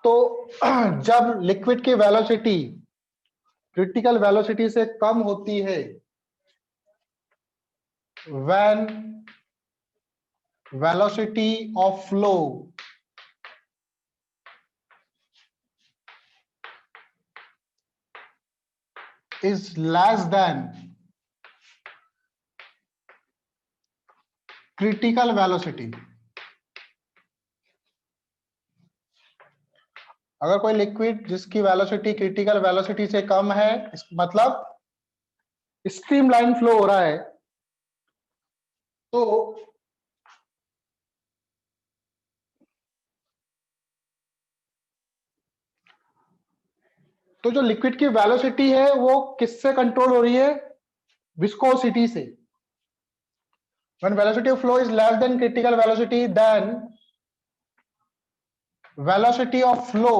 तो जब लिक्विड की वेलोसिटी क्रिटिकल वेलोसिटी से कम होती है, when velocity of flow is less than critical velocity। अगर कोई लिक्विड जिसकी वेलोसिटी क्रिटिकल वेलोसिटी से कम है, मतलब स्ट्रीमलाइन फ्लो हो रहा है, तो जो लिक्विड की वेलोसिटी है वो किससे कंट्रोल हो रही है? विस्कोसिटी से। When velocity of flow is less than critical velocity, then velocity of flow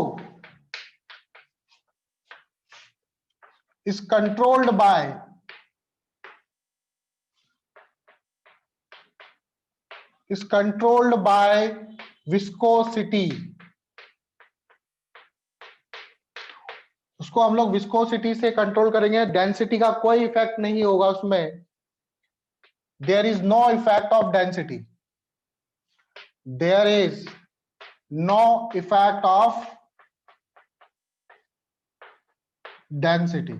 is controlled by viscosity। उसको हम लोग विस्कोसिटी से कंट्रोल करेंगे, डेंसिटी का कोई इफेक्ट नहीं होगा उसमें। There is no effect of density, there is no effect of density.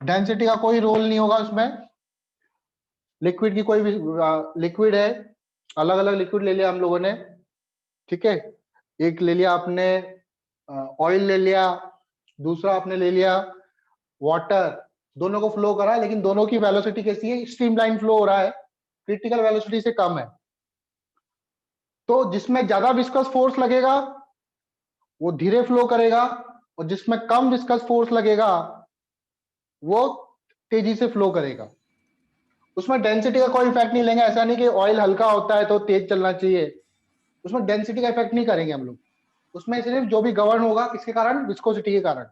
Density का कोई रोल नहीं होगा उसमें। लिक्विड की कोई भी लिक्विड है, अलग अलग लिक्विड ले लिया हम लोगों ने, ठीक है। एक ले लिया आपने ऑयल ले लिया, दूसरा आपने ले लिया वाटर, दोनों को फ्लो करा, लेकिन दोनों की वेलोसिटी कैसी है? स्ट्रीमलाइन फ्लो हो रहा है, क्रिटिकल वेलोसिटी से कम है। तो जिसमें ज्यादा विस्कस फोर्स लगेगा वो धीरे फ्लो करेगा, और जिसमें कम विस्कस फोर्स लगेगा वो तेजी से फ्लो करेगा। उसमें डेंसिटी का कोई इफेक्ट नहीं लेंगे। ऐसा नहीं कि ऑयल हल्का होता है तो तेज चलना चाहिए, उसमें डेंसिटी का इफेक्ट नहीं करेंगे हम लोग। उसमें सिर्फ जो भी गवर्न होगा किसके कारण? विस्कोसिटी के कारण।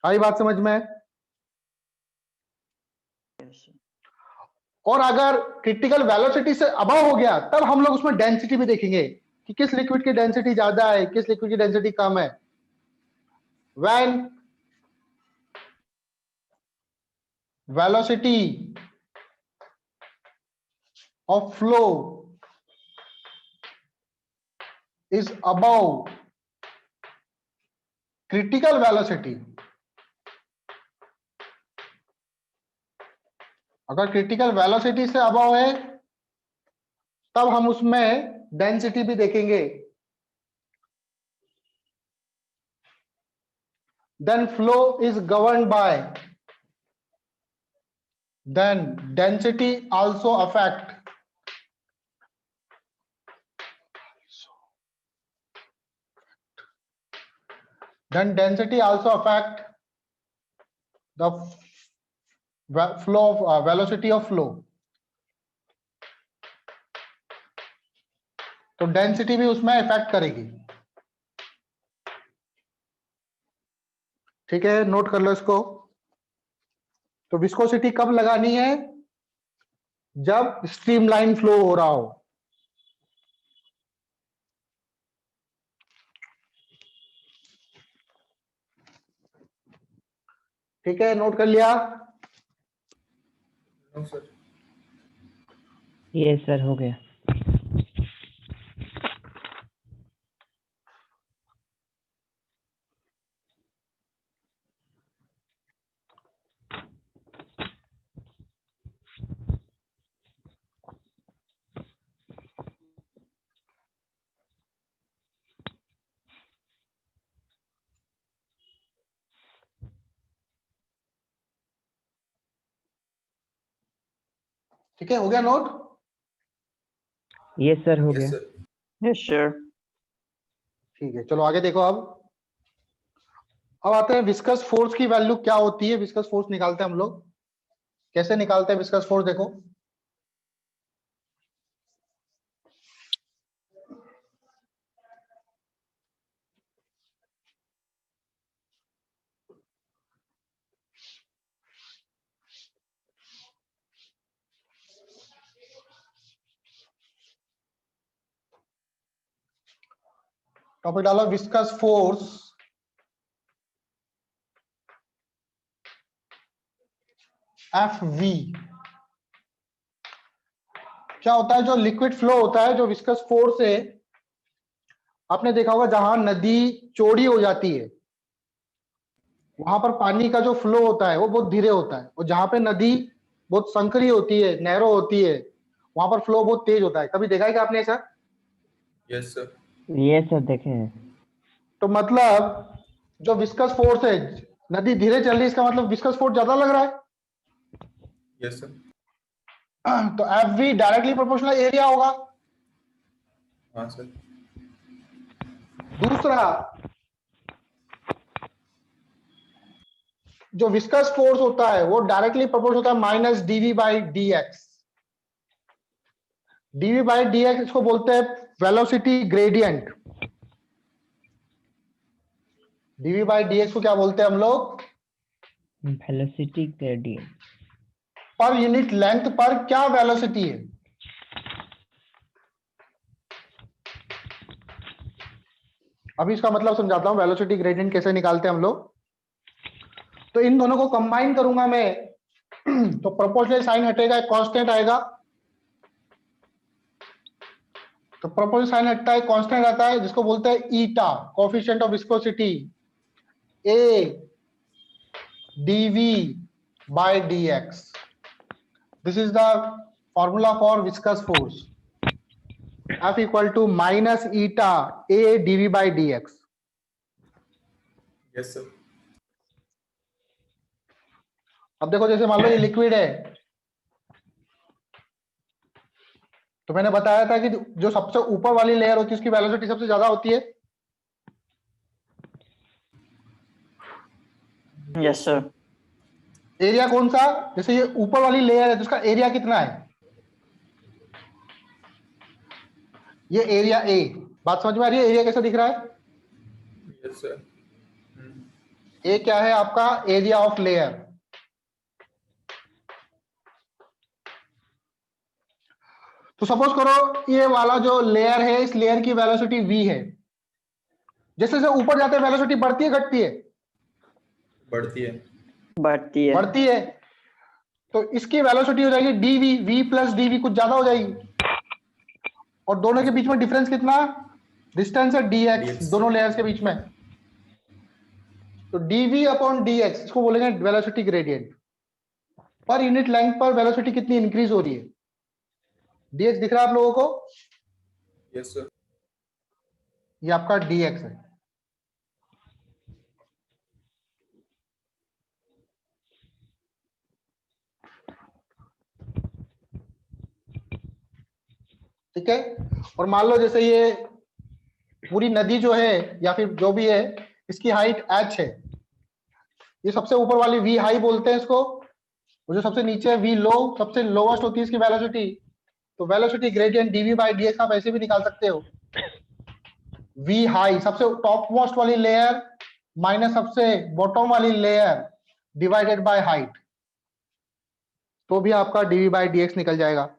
आई बात समझ में? और अगर क्रिटिकल वेलोसिटी से अबव हो गया तब हम लोग उसमें डेंसिटी भी देखेंगे कि किस लिक्विड की डेंसिटी ज्यादा है, किस लिक्विड की डेंसिटी कम है। When velocity of flow is above critical velocity, अगर क्रिटिकल वेलोसिटी से अबव है तब हम उसमें डेंसिटी भी देखेंगे। then flow is governed by, then density also affect the flow of velocity of flow। तो डेंसिटी भी उसमें इफेक्ट करेगी। ठीक है, नोट कर लो इसको। तो विस्कोसिटी कब लगानी है? जब स्ट्रीमलाइन फ्लो हो रहा हो। ठीक है, नोट कर लिया? यस सर, हो गया। ठीक है, हो गया नोट? यस सर, हो गया। Yes sir. ठीक है, चलो आगे देखो। अब आते हैं विस्कस फोर्स की वैल्यू क्या होती है। विस्कस फोर्स निकालते हैं हम लोग। कैसे निकालते हैं विस्कस फोर्स? देखो, टॉपिक डालो विस्कस फोर्स एफ वी। क्या होता है, जो लिक्विड फ्लो होता है, जो विस्कस फोर्स है, आपने देखा होगा जहां नदी चौड़ी हो जाती है वहां पर पानी का जो फ्लो होता है वो बहुत धीरे होता है, और जहां पे नदी बहुत संकरी होती है, नैरो होती है, वहां पर फ्लो बहुत तेज होता है। कभी देखा है क्या आपने ऐसा? Yes sir. ये सब देखे हैं। तो मतलब जो विस्कस फोर्स है, नदी धीरे चल रही है, इसका मतलब विस्कस फोर्स ज्यादा लग रहा है। Yes sir. तो F V directly proportional area होगा। हाँ सर। दूसरा, जो विस्कस फोर्स होता है वो डायरेक्टली प्रोपोर्शनल होता है minus d v by D x. D v by D x इसको बोलते हैं velocity gradient. D v by D x को क्या बोलते हैं हम लोग? Velocity gradient. Per unit length पर क्या वेलोसिटी है। अभी इसका मतलब समझाता हूं, वेलोसिटी ग्रेडियंट कैसे निकालते हैं हम लोग। तो इन दोनों को कंबाइन करूंगा मैं तो प्रोपोर्शनल साइन हटेगा, एक कांस्टेंट आएगा। तो प्रोपोर्शनल साइन हटता है, कांस्टेंट आता है जिसको बोलते हैं eta, coefficient of viscosity, A D V by dx। This is the formula for viscous force, F equal to minus eta A D V by dx। Yes sir. अब देखो, जैसे मान लो ये लिक्विड है, तो मैंने बताया था कि जो सबसे ऊपर वाली लेयर होती है उसकी वेलोसिटी सबसे ज्यादा होती है। Yes sir. एरिया कौन सा? जैसे ये ऊपर वाली लेयर है तो उसका एरिया कितना है? ये एरिया ए। बात समझ में आ रही है? एरिया कैसा दिख रहा है? Yes sir. ए क्या है आपका? Area of layer. तो सपोज करो ये वाला जो लेयर है, इस लेयर की वेलोसिटी v है। जैसे जैसे ऊपर जाते हैं वेलोसिटी बढ़ती है घटती है? बढ़ती है। बढ़ती है। बढ़ती है। तो इसकी वेलोसिटी हो जाएगी dv, v प्लस dv कुछ ज्यादा हो जाएगी। और दोनों के बीच में डिफरेंस कितना? डिस्टेंस है dx, dx। दोनों लेयर्स के बीच में। तो dv अपॉन dx इसको बोलेंगे velocity gradient. Per unit length पर वेलोसिटी कितनी इंक्रीज हो रही है? dx दिख रहा है आप लोगों को? Yes sir. ये आपका dx है। ठीक है। और मान लो जैसे ये पूरी नदी जो है या फिर जो भी है, इसकी हाइट h है। ये सबसे ऊपर वाली v हाई बोलते हैं इसको, और जो सबसे नीचे है v लो, सबसे लोवेस्ट होती है इसकी वेलोसिटी। तो velocity gradient dv by dx आप ऐसे भी निकाल सकते हो। v हाई सबसे टॉप मोस्ट वाली लेयर माइनस सबसे बॉटम वाली लेयर डिवाइडेड बाय हाइट, तो भी आपका dv बाई dx निकल जाएगा।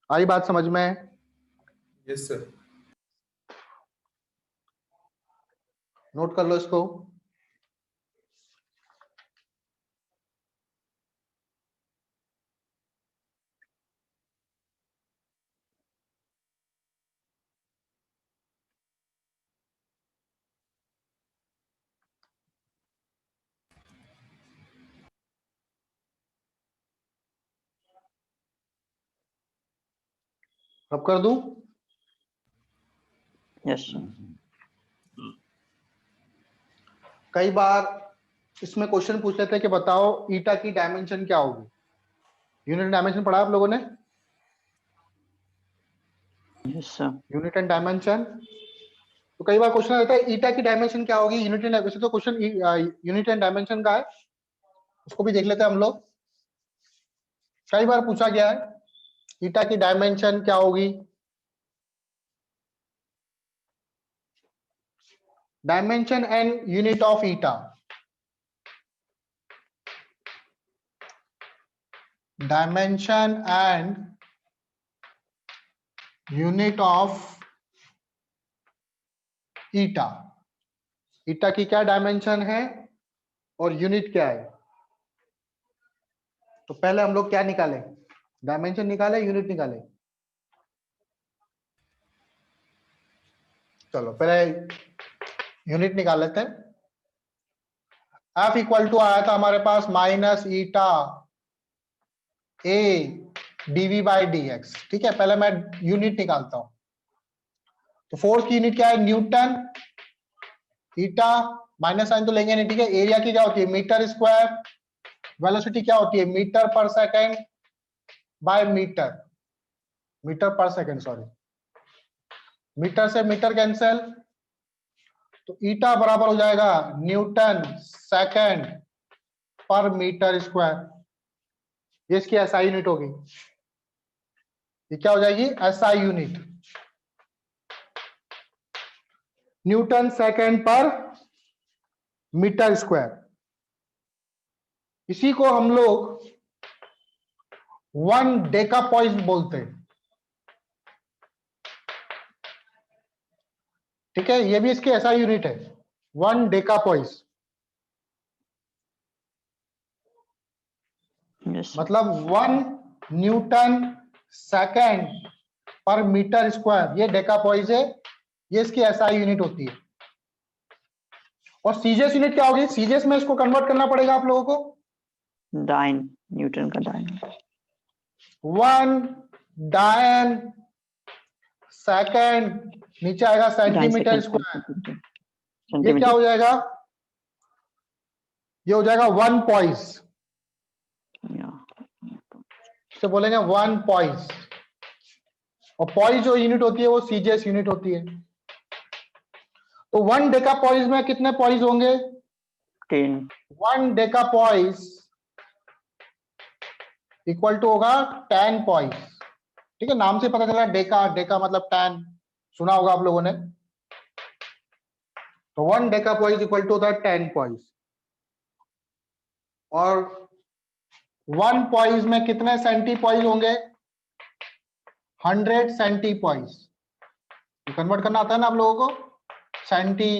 आई बात समझ में? Yes sir. नोट कर लो इसको। अब कर दूं? Yes sir. कई बार इसमें क्वेश्चन पूछ लेते हैं कि बताओ ईटा की डायमेंशन क्या होगी। यूनिट डायमेंशन पढ़ा आप लोगों ने? Yes sir. Unit and dimension. तो कई बार क्वेश्चन रहता है ईटा की डायमेंशन क्या होगी, यूनिट एंड, वैसे तो क्वेश्चन यूनिट एंड डायमेंशन का है, उसको भी देख लेते हैं हम लोग। कई बार पूछा गया है ईटा की डायमेंशन क्या होगी। Dimension and unit of eta. Dimension and unit of eta. Eta की क्या डायमेंशन है और यूनिट क्या है? तो पहले हम लोग क्या निकाले? डायमेंशन निकाले, यूनिट निकाले? चलो पहले यूनिट निकाल लेते हैं। F इक्वल टू आया था हमारे पास minus eta A D V by D X. ठीक है, पहले मैं यूनिट निकालता हूं। तो फोर्स की यूनिट क्या है? न्यूटन। ईटा माइनस साइन तो लेंगे नहीं, ठीक है। एरिया की क्या होती है? Metre square. वेलोसिटी क्या होती है? मीटर पर सेकेंड बाय मीटर, मीटर पर सेकेंड सॉरी, मीटर से मीटर कैंसिल, तो ईटा बराबर हो जाएगा न्यूटन सेकेंड पर मीटर स्क्वायर। ये इसकी एसआई यूनिट होगी। ये क्या हो जाएगी? एसआई यूनिट, न्यूटन सेकेंड पर मीटर स्क्वायर। इसी को हम लोग 1 डेकापॉइस बोलते हैं। ठीक है, ये भी इसकी एसआई यूनिट है, 1 डेकापॉइस। Yes, sir. मतलब 1 न्यूटन सेकेंड पर मीटर स्क्वायर, ये डेकापॉइस है, ये इसकी एसआई यूनिट होती है। और सीजीएस यूनिट क्या होगी? सीजीएस में इसको कन्वर्ट करना पड़ेगा आप लोगों को। डाइन, न्यूटन का डाइन। 1 डायन सेकेंड, नीचे आएगा सेंटीमीटर स्क्वायर। ये क्या हो जाएगा? ये हो जाएगा 1 पॉइस। इसे बोलेंगे 1 पॉइस। और पॉइस जो यूनिट होती है वो सीजीएस यूनिट होती है। तो 1 डेकापॉइस में कितने पॉइस होंगे? 10। 1 डेकापॉइस इक्वल टू होगा 10 पॉइस। ठीक है, नाम से पता चला डेका, डेका मतलब 10, सुना होगा आप लोगों ने। तो 1 डेकापॉइस इक्वल टू होता है 10 पॉइस। और 1 पॉइस में कितने सेंटीपॉइस होंगे? 100 सेंटीपॉइस। कन्वर्ट करना आता है ना आप लोगों को? Senti,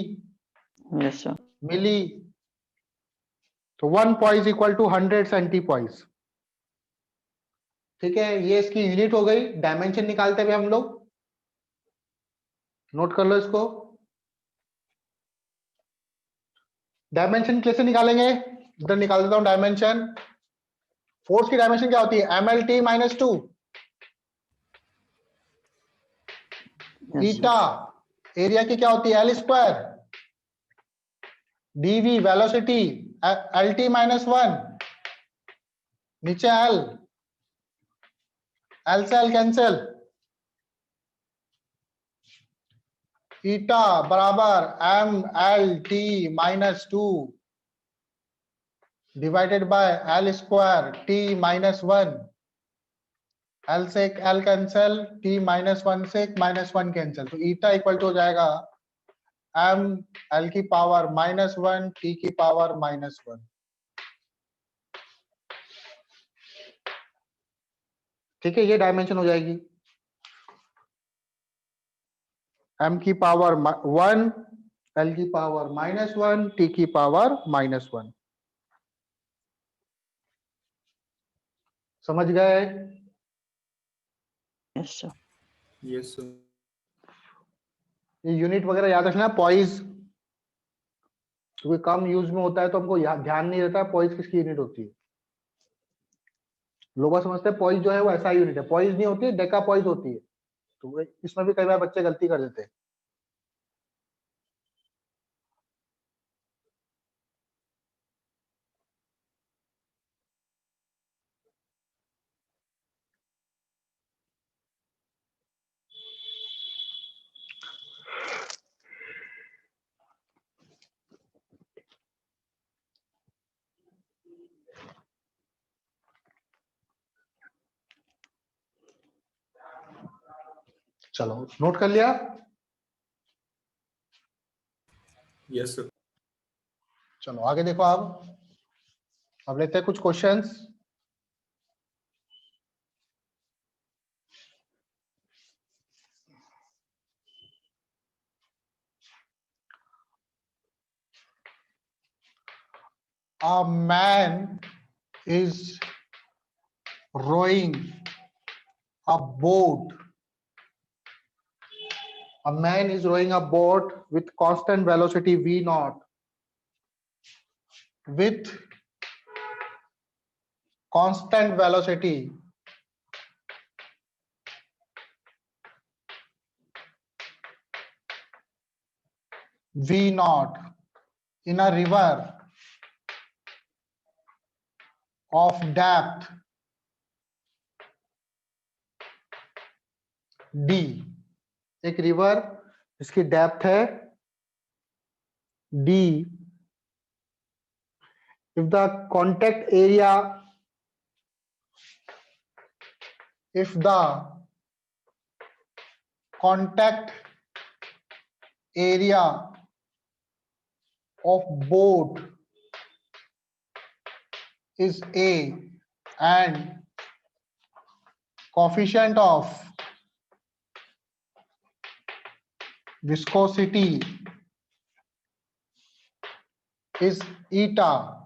Yes, sir. मिली, तो 1 पॉइस इक्वल टू 100 सेंटीपॉइस। ठीक है, ये इसकी यूनिट हो गई। डायमेंशन निकालते हुए हम लोग नोट कर लो इसको। डायमेंशन कैसे निकालेंगे? इधर निकाल देता हूं डायमेंशन। फोर्स की डायमेंशन क्या होती है? MLT minus 2 Yes, sir. Eta. Area की क्या होती है? L square. D v velocity LT minus 1, नीचे L से L कैंसिल, ईटा बराबर MLT minus 2 divided by L square T minus 1। L से L कैंसिल, T माइनस 1 से माइनस 1 कैंसिल, तो ईटा इक्वल टू हो जाएगा M L की पावर माइनस 1 T की पावर माइनस 1। ठीक है, ये डायमेंशन हो जाएगी। M की पावर 1, L की पावर माइनस 1, T की पावर माइनस 1। समझ गए? Yes, sir. Yes, sir. ये यूनिट वगैरह याद रखना। पॉइस क्योंकि कम यूज में होता है तो हमको ध्यान नहीं रहता पॉइस किसकी यूनिट होती है। लोग समझते हैं पॉइस जो है वो ऐसा यूनिट है, पॉइस नहीं होती है, डेका पॉइस होती है। तो इसमें भी कई बार बच्चे गलती कर देते हैं। चलो नोट कर लिया? Yes, sir. चलो आगे देखो। अब लेते हैं कुछ questions. A man is rowing a boat. A man is rowing a boat with constant velocity v naught. With constant velocity v naught in a river of depth d. एक river इसकी depth है d. if the contact area of boat is a and coefficient of viscosity is eta,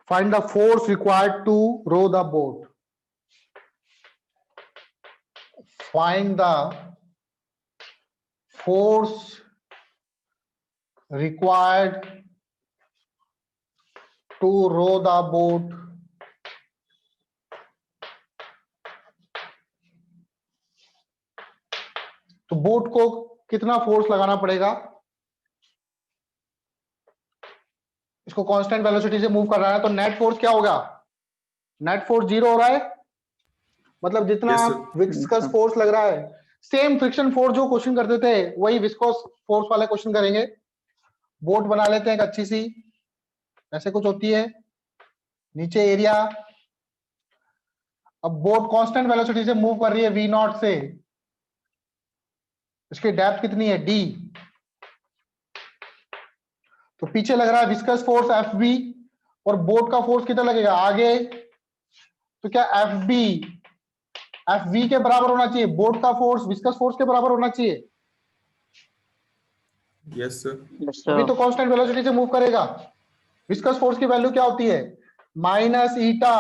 find the force required to row the boat. Find the force required to row the boat. तो boat को कितना force लगाना पड़ेगा? इसको constant velocity से move कर रहा है तो नेट फोर्स क्या होगा? नेट फोर्स 0 हो रहा है, मतलब जितना Yes, sir. विस्कस फोर्स लग रहा है, सेम फ्रिक्शन फोर्स जो क्वेश्चन करते थे वही विस्कस फोर्स वाले क्वेश्चन करेंगे. बोट बना लेते हैं एक अच्छी सी, ऐसे कुछ होती है, नीचे एरिया. अब बोट कांस्टेंट वेलोसिटी से मूव कर रही है v नॉट से, इसकी डेप्थ कितनी है? d. तो पीछे लग रहा है विस्कस फोर्स Fb और बोट का फोर्स कितना लगेगा आगे? तो क्या Fv के बराबर होना चाहिए, बोट का फोर्स विस्कस फोर्स के बराबर होना चाहिए. Yes, sir. Yes, अभी sir. तो कांस्टेंट वेलोसिटी से मूव करेगा. विस्कस फोर्स की वैल्यू क्या होती है? Minus eta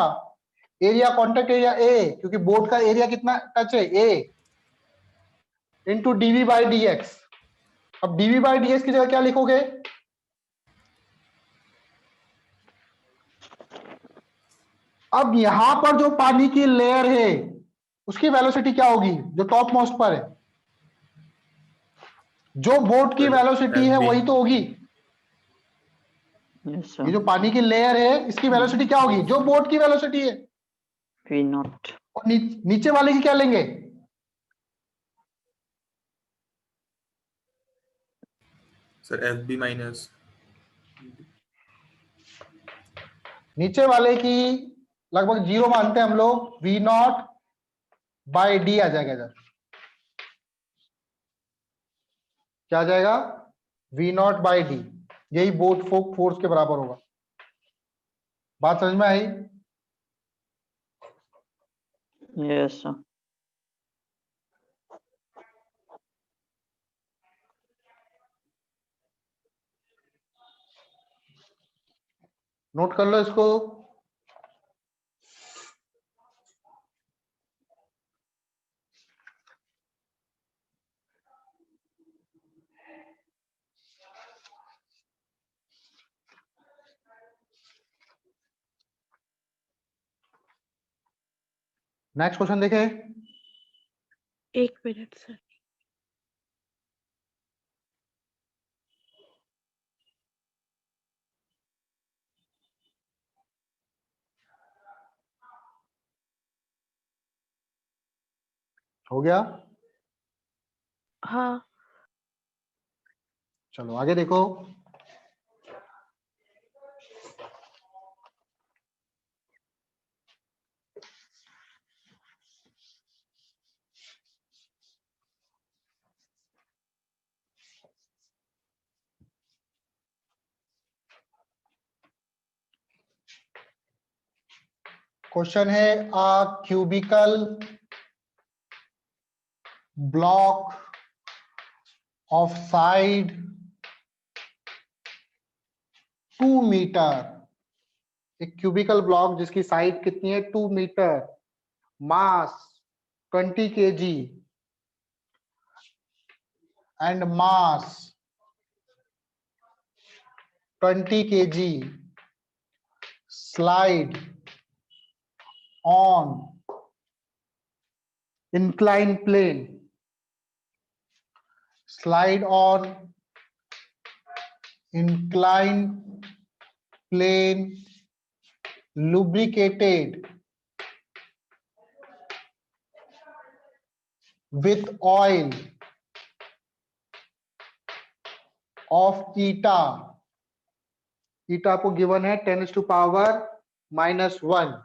area, contact area A, क्योंकि बोट का एरिया कितना टच है? A, into D V by D X. अब डीवी बाई डी एक्स की जगह क्या लिखोगे? अब यहां पर जो पानी की लेयर है उसकी वेलोसिटी क्या होगी जो टॉप मोस्ट पर है? जो बोट की वेलोसिटी है FB. वही तो होगी. Yes, ये sir. जो पानी की लेयर है इसकी वेलोसिटी क्या होगी? जो बोट की वेलोसिटी है. V naught. और नीचे वाले की क्या लेंगे? Sir, FB minus. नीचे वाले की लगभग 0 मानते हैं हम लोग, v नॉट बाई डी आ जाएगा इधर. क्या आ जाएगा? v not by D. यही बोट फोर्स के बराबर होगा. बात समझ में आई? Yes, sir. नोट कर लो इसको. नेक्स्ट क्वेश्चन देखें. 1 मिनट सर. हो गया? हाँ. चलो आगे देखो. क्वेश्चन है a cubical block of side 2 metre, एक क्यूबिकल ब्लॉक जिसकी साइड कितनी है 2 metre, mass 20 kg and mass 20 kg slide on inclined plane, slide on inclined plane lubricated with oil of eta, eta आपको गिवन है 10⁻⁻1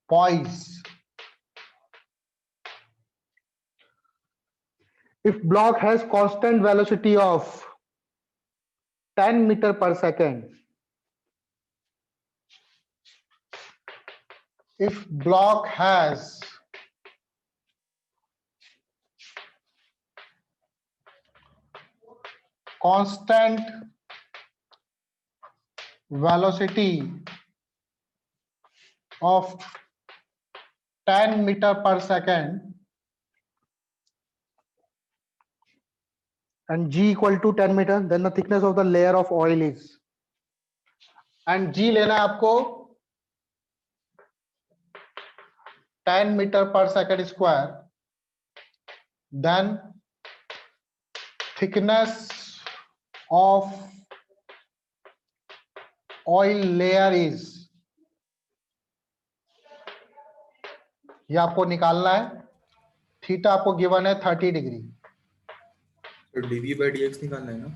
poise. If block has constant velocity of 10 meter per second, if block has constant velocity of 10 meter per second and g equal to 10 meter, then the thickness of the layer of oil is, and g लेना है आपको 10 meter per second square, then thickness of oil layer is, ये आपको निकालना है. Theta आपको given है 30 degree. तो dv/dx निकालना है ना.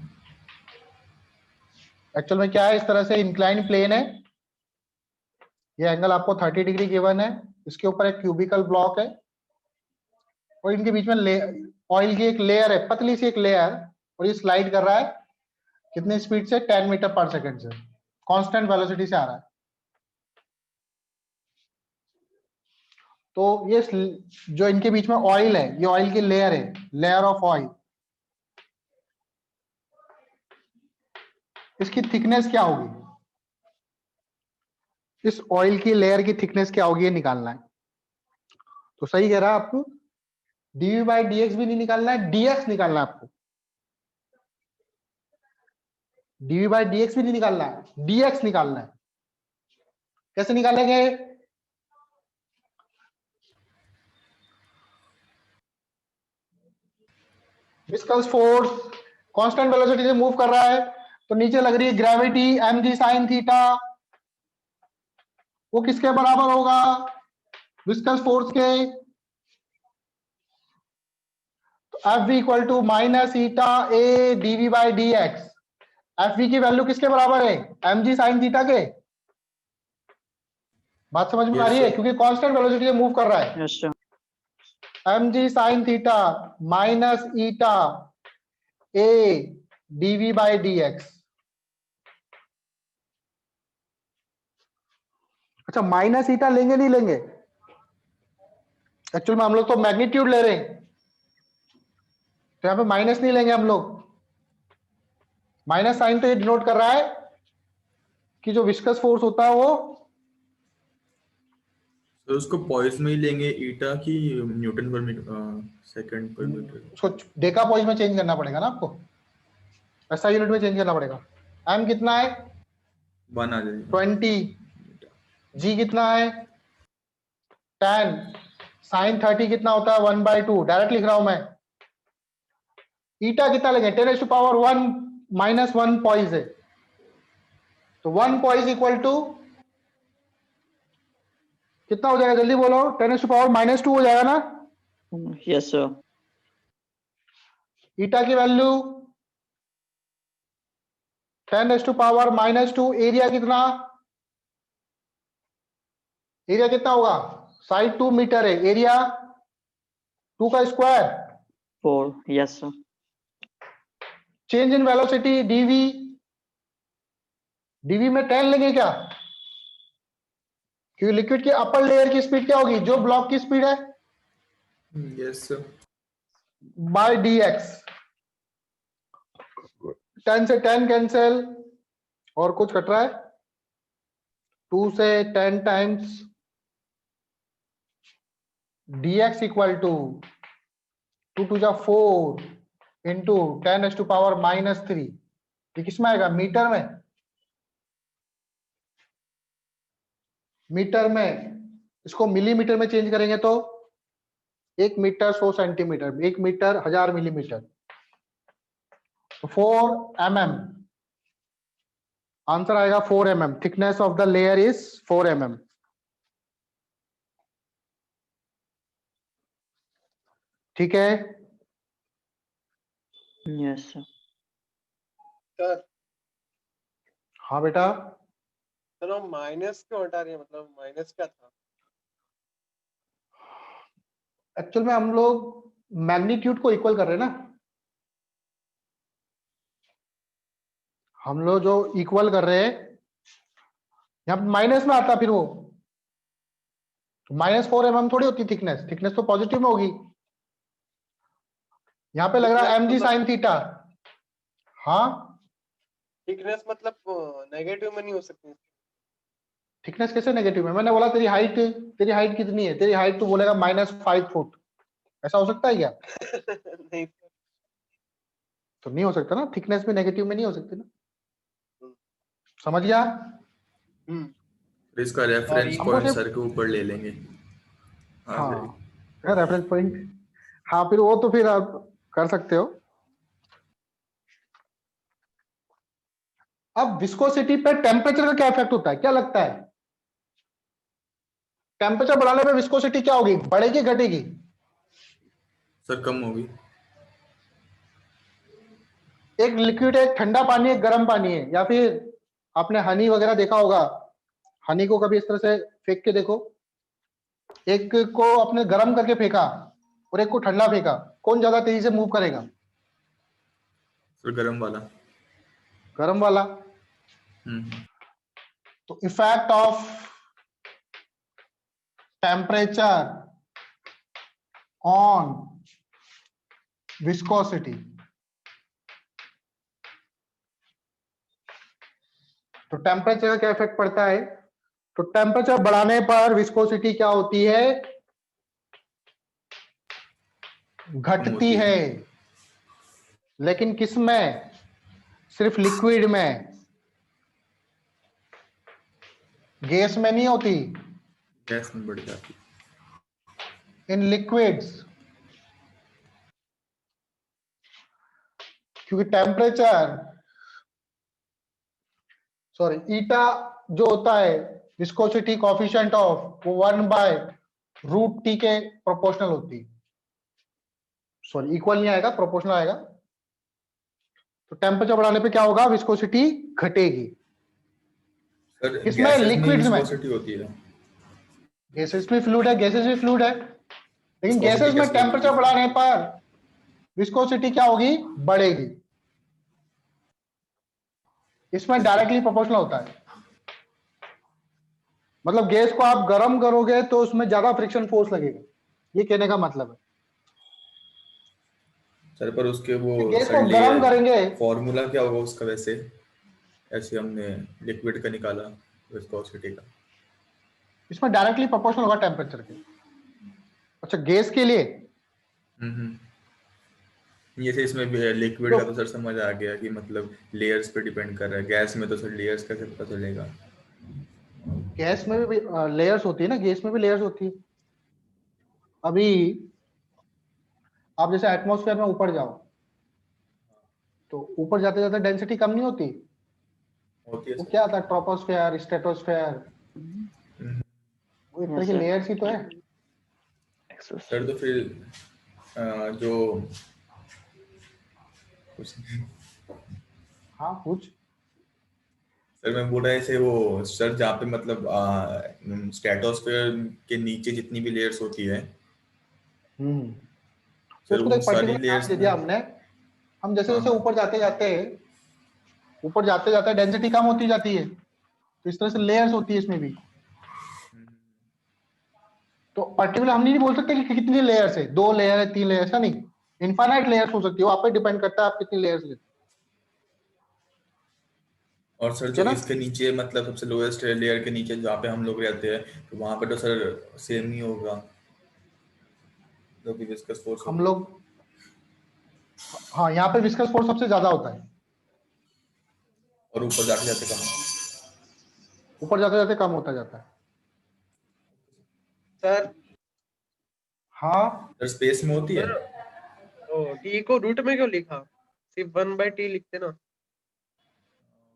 एक्चुअल में क्या है, इस तरह से इंक्लाइन प्लेन है, ये एंगल आपको 30 डिग्री गिवन है, इसके ऊपर एक क्यूबिकल ब्लॉक है और इनके बीच में ऑयल की एक लेयर है, पतली सी एक लेयर, और ये स्लाइड कर रहा है कितने स्पीड से 10 मीटर पर सेकंड से, कांस्टेंट वेलोसिटी से आ रहा है. तो ये जो इनके बीच में ऑयल है, ये ऑयल की लेयर है, लेयर ऑफ ऑयल, इसकी थिकनेस क्या होगी, इस ऑयल की लेयर की थिकनेस क्या होगी, ये निकालना है. तो सही कह रहा है आपको, dv/dx भी नहीं निकालना है, dx निकालना है आपको. dv/dx भी नहीं निकालना है, dx निकालना है. कैसे निकालेंगे, विस्कस फोर्स कांस्टेंट वेलोसिटी से मूव कर रहा है, तो नीचे लग रही है ग्रेविटी mg sin थीटा, वो किसके बराबर होगा, विस्कस फोर्स के. तो Fv equal to minus eta a dv/dx. Fv की वैल्यू किसके बराबर है, mg sin थीटा के. बात समझ में आ रही है, क्योंकि कांस्टेंट वेलोसिटी से मूव कर रहा है. Yes, sir. mg sin theta minus eta a dv/dx. अच्छा, माइनस ईटा लेंगे नहीं लेंगे, एक्चुअल में हम लोग तो मैग्नीट्यूड ले रहे हैं, तो यहां पे माइनस नहीं लेंगे हम लोग. माइनस साइन तो ये डिनोट कर रहा है कि जो विस्कस फोर्स होता है वो, तो उसको पॉइस में ही लेंगे ईटा की न्यूटन पर सेकंड पर मीटर. उसको डेका पॉइस में चेंज करना पड़ेगा ना आपको, ऐसा यूनिट में चेंज करना पड़ेगा. m कितना है 1 आ जाएगा. 20, g कितना है 10, sin 30 कितना होता है 1/2, डायरेक्ट लिख रहा हूं मैं. ईटा कितना लेंगे 10⁻1 माइनस 1 पॉइस है, तो 1 पॉइस इक्वल टू कितना हो जाएगा, जल्दी बोलो, 10⁻⁻2 हो जाएगा ना. Yes, sir. ईटा की वैल्यू 10⁻⁻2. एरिया कितना, एरिया कितना होगा, साइड 2 मीटर है, एरिया 2 का square. 4. Yes, sir. Change in velocity dv, dv में 10 लेंगे क्या, क्योंकि लिक्विड के अपर लेयर की स्पीड क्या होगी, जो ब्लॉक की स्पीड है, यस सर. Bye dx. 10 से 10 कैंसिल, और कुछ कट रहा है 2 से 10 टाइम्स dx इक्वल टू 2 टू जा 4 इंटू 10⁻⁻3। ये किसमें आएगा? मीटर में। मीटर में इसको मिलीमीटर में चेंज करेंगे तो 1 मीटर 100 सेंटीमीटर, 1 मीटर 1000 मिलीमीटर, तो 4 mm आंसर आएगा। 4 mm thickness of the layer is 4 mm। ठीक है, Yes, sir. सर हाँ बेटा। सर हम माइनस क्यों हटा रहे हैं, मतलब माइनस क्या था? एक्चुअल में हम लोग मैग्नीट्यूड को इक्वल कर रहे हैं ना, हम लोग जो इक्वल कर रहे हैं यहाँ माइनस में आता, फिर वो -4 mm थोड़ी होती थिकनेस, थिकनेस तो पॉजिटिव में होगी। यहाँ पे लग रहा है mg sin थीटा। हाँ, थिकनेस मतलब नेगेटिव में नहीं हो सकती। थिकनेस कैसे नेगेटिव में? मैंने बोला तेरी हाइट कितनी है, तेरी हाइट तो बोलेगा -5 फुट, ऐसा हो सकता है क्या? नहीं सर। तो नहीं हो सकता ना, थिकनेस भी नेगेटिव में नहीं हो सकती ना। समझ गया? तो इसका रेफरेंस हमको पॉइंट सिर्फ- सर के ऊपर ले लेंगे। हाँ हाँ, रेफरेंस पॉइंट। हाँ, फिर वो तो फिर आप कर सकते हो। अब विस्कोसिटी पे टेम्परेचर का क्या इफेक्ट होता है, क्या लगता है? टेम्परेचर बढ़ाने पे विस्कोसिटी क्या होगी, बढ़ेगी घटेगी? सर कम होगी। एक लिक्विड है, ठंडा पानी है, गर्म पानी है, या फिर आपने हनी वगैरह देखा होगा, हनी को कभी इस तरह से फेंक के देखो, एक को आपने गर्म करके फेंका और एक को ठंडा फेंका, कौन ज्यादा तेजी से मूव करेगा? सर गर्म वाला। गर्म वाला। तो effect of temperature on viscosity, तो टेम्परेचर का क्या इफेक्ट पड़ता है? तो टेम्परेचर बढ़ाने पर विस्कोसिटी क्या होती है? घटती होती है। है। लेकिन किस में? सिर्फ लिक्विड में, गैस में नहीं होती। गैस में बढ़ जाती। इन लिक्विड्स, क्योंकि टेम्परेचर ईटा जो होता है विस्कोसिटी कोएफिशिएंट ऑफ, वो 1/√T के प्रोपोर्शनल होती है। इक्वल नहीं आएगा, प्रोपोर्शनल आएगा। तो टेम्परेचर बढ़ाने पे क्या होगा? विस्कोसिटी घटेगी। सर किसमें? गैसेस में लिक्विड्स में। विस्कोसिटी होती है। गैसेस में फ्लूइड है, गैसेस में फ्लूइड है, लेकिन Viscosity गैसेस में कैसे होती टेम्परेचर है? बढ़ाने पर विस्कोसिटी क्या होगी? बढ़ेगी। इसमें डायरेक्टली प्रोपोर्शनल होता है। मतलब गैस को आप गर्म करोगे तो उसमें ज्यादा फ्रिक्शन फोर्स लगेगा, ये कहने का मतलब है। सर पर उसके वो गैस सर को गर्म करेंगे, फॉर्मूला क्या होगा उसका वैसे? ऐसे हमने लिक्विड का निकाला विस्कोसिटी का। इसमें डायरेक्टली प्रोपोर्शनल होगा टेम्परेचर के। अच्छा, गैस के लिए जैसे इसमें लिक्विड का तो सर समझ आ गया कि मतलब लेयर्स पे डिपेंड कर रहा है। गैस में तो सर लेयर्स कैसे पता चलेगा? गैस में भी लेयर्स होती है ना, गैस में भी लेयर्स होती है। अभी आप जैसे एटमॉस्फेयर में ऊपर जाओ तो ऊपर जाते जाते डेंसिटी कम नहीं होती? होती है वो सर। क्या आता है? ट्रोपोस्फेयर, स्ट्रेटोस्फेयर, वो एक तरह Yes, की sir. लेयर्स ही तो है। सर तो फिर जो कुछ हाँ, कुछ सर मैं बोल रहा है ऐसे वो सर जहाँ पे मतलब स्ट्रेटोस्फेयर के नीचे जितनी भी लेयर्स होती है तो सर उसको तो उन एक सारी पर्टिकुलर नाम लेयर्स दे में। दिया हमने। हम जैसे हाँ जैसे हाँ। ऊपर जाते जाते डेंसिटी कम होती जाती है, तो इस तरह से लेयर्स होती है इसमें भी। तो पर्टिकुलर हम नहीं बोल सकते कि कितनी लेयर्स है, 2 लेयर है, 3 लेयर, ऐसा नहीं। इनफाइनाइट लेयर्स हो सकती है, वो आप पे डिपेंड करता है आप कितनी लेयर्स लेते और सर है जो ना? इसके नीचे मतलब सबसे लोएस्ट लेयर के नीचे जहाँ पे हम लोग रहते हैं तो वहां पे तो सर सेम ही होगा जो कि विस्कस फोर्स हम होगी। लोग, हाँ यहाँ पे विस्कस फोर्स सबसे ज्यादा होता है, और ऊपर जाते जाते कम। ऊपर जाते जाते कम होता जाता है। सर हाँ सर स्पेस में होती है। सर ओ टी को रूट में क्यों लिखा, सिर्फ 1/t लिखते ना।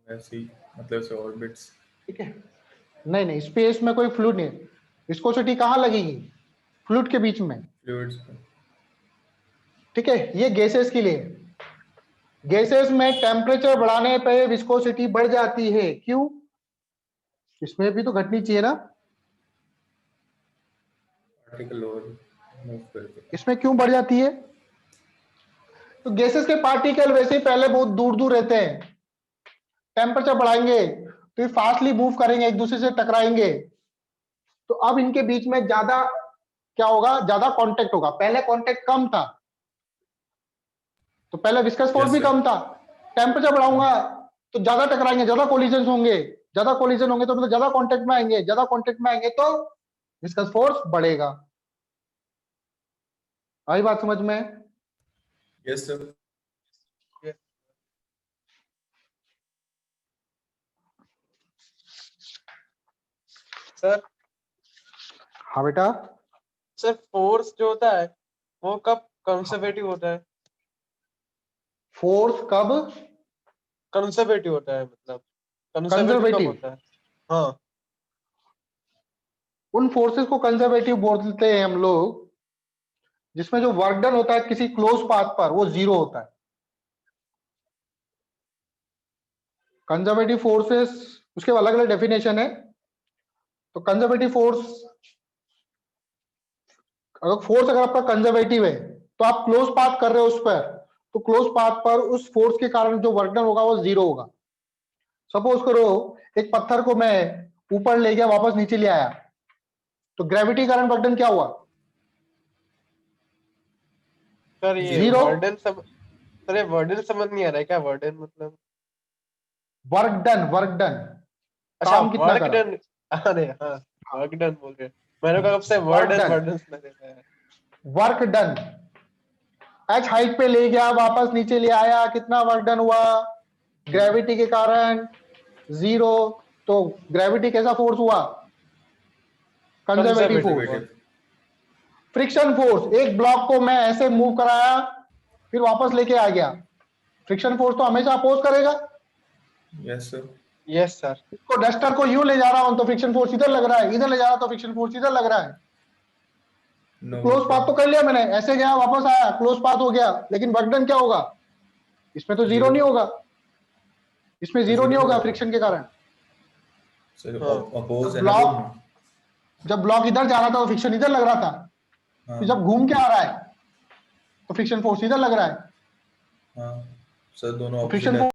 वैसे ही मतलब से ऑर्बिट्स। ठीक है, नहीं नहीं, स्पेस में कोई फ्लूइड नहीं है। विस्कोसिटी कहाँ लगेगी? फ्लूइड के बीच में। फ्लूइड्स। ठीक है, ये गैसेस के लिए। गैसेस में टेम्परेचर बढ़ाने पे विस्कोसिटी बढ़ जाती है, क्यों? इसमें भी तो घटनी चाहिए ना। पार्टिकल और मूव करके। इसमें क्यों बढ़ जाती है? तो गैसेस के पार्टिकल वैसे ही पहले बहुत दूर दूर रहते हैं, टेम्परेचर बढ़ाएंगे तो ये फास्टली मूव करेंगे, एक दूसरे से टकराएंगे, तो अब इनके बीच में ज्यादा क्या होगा? ज्यादा कांटेक्ट होगा। पहले कांटेक्ट कम था, तो पहले विस्कस फोर्स Yes, भी sir. कम था। टेम्परेचर बढ़ाऊंगा तो ज्यादा टकराएंगे, ज्यादा कोलिजन होंगे, ज्यादा कोलिजन होंगे तो मतलब ज्यादा कांटेक्ट में आएंगे, ज्यादा कांटेक्ट में आएंगे तो विस्कस फोर्स बढ़ेगा। आई बात समझ में? Yes sir. सर हाँ बेटा। सर फोर्स जो होता है वो कब कंजर्वेटिव होता है? फोर्स कब कंजर्वेटिव होता है मतलब कंजर्वेटिव कब कंजर्वेटिव? होता है? हाँ उन फोर्सेस को कंजर्वेटिव बोलते हैं हम लोग जिसमें जो वर्क डन होता है किसी क्लोज पाथ पर वो जीरो होता है। कंजर्वेटिव फोर्सेस, उसके अलग अलग डेफिनेशन है। तो कंजर्वेटिव फोर्स, अगर आपका कंजर्वेटिव है तो आप क्लोज पाथ कर रहे हो उस पर, तो क्लोज पाथ पर उस फोर्स के कारण जो वर्क डन होगा वो जीरो होगा। सपोज करो एक पत्थर को मैं ऊपर ले गया, वापस नीचे ले आया, तो ग्रेविटी कारण वर्क डन क्या हुआ? सर ये जीरो। सर ये वर्डन समझ नहीं आ रहा है, क्या वर्डन मतलब? वर्क डन, वर्क डन, अच्छा काम कितना वर्क करा। डन, अरे हाँ वर्क डन बोल रहे, मैंने कहा कब से वर्क वर्डन डन, वर्डन सुना देता है। वर्क डन, एच हाइट पे ले गया, वापस नीचे ले आया, कितना वर्क डन हुआ? ग्रेविटी के कारण जीरो। तो ग्रेविटी कैसा फोर्स हुआ? Conservative force. Conservative. Friction force, एक ब्लॉक को मैं ऐसे मूव कराया फिर वापस लेके आ गया, फ्रिक्शन फोर्स तो हमेशा अपोज करेगा। Yes sir. Yes sir. इसको डस्टर को यूं ले जा रहा हूं तो फ्रिक्शन फोर्स इधर लग रहा है, इधर ले जा रहा तो फ्रिक्शन फोर्स इधर लग रहा है। नो क्लोज पाथ तो कर लिया मैंने, ऐसे गया वापस आया, क्लोज पाथ हो गया, लेकिन वर्क डन क्या होगा? इसमें तो जीरो Zero. नहीं होगा, इसमें जीरो नहीं Zero होगा होगा। फ्रिक्शन के कारण। सर हाँ। अपोज है ना ब्लॉक, दोनों। जब ब्लॉक इधर जा रहा था तो फ्रिक्शन इधर लग रहा था, हाँ फिर जब घूम के आ रहा है तो फ्रिक्शन फोर्स इधर लग रहा है। हाँ सर दोनों तो ऑपोजिट फ्रिक्शन है।